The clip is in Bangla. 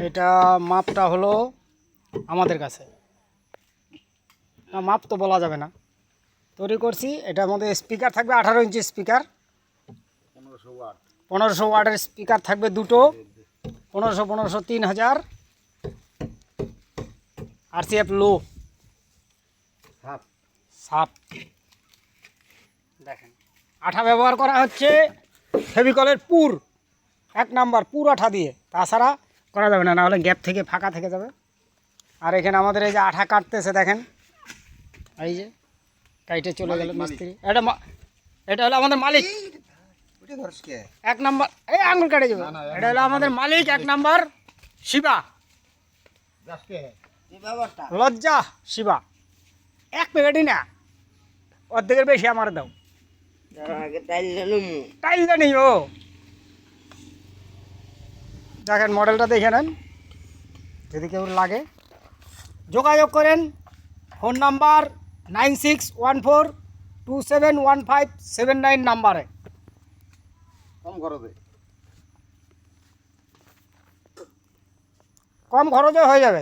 এটা মাপটা হলো আমাদের কাছে, না মাপ তো বলা যাবে না, তৈরি করছি। এটার মধ্যে স্পিকার থাকবে 18 ইঞ্চি স্পিকার, 1500 ওয়াটের স্পিকার থাকবে দুটো, 1500 3000 RCF লো সাপ। দেখেন আঠা ব্যবহার করা হচ্ছে ফেভিকলের পুর 1 নাম্বার পুর আঠা দিয়ে, তাছাড়া করা যাবে না, নাহলে গ্যাপ থেকে ফাঁকা থেকে যাবে। আর এখানে আমাদের এই যে আঠা কাটতেছে দেখেন, এই যে কাইটে চলে গেল মিস্ত্রি। এটা হলো আমাদের মালিক 1 নাম্বার, এই আঙুল কেটে যাবে। এটা হলো আমাদের মালিক 1 নাম্বার শিবা, লজ্জা শিবা। 1 প্যাকেটই না, অর্ধেকের বেশি আমার দাও, টাইল জানি ও। দেখেন মডেলটা দেখে নেন, যদি কেউ লাগে যোগাযোগ করেন। ফোন নাম্বার 9614271579 নাম্বারে। কম খরচে হয়ে যাবে।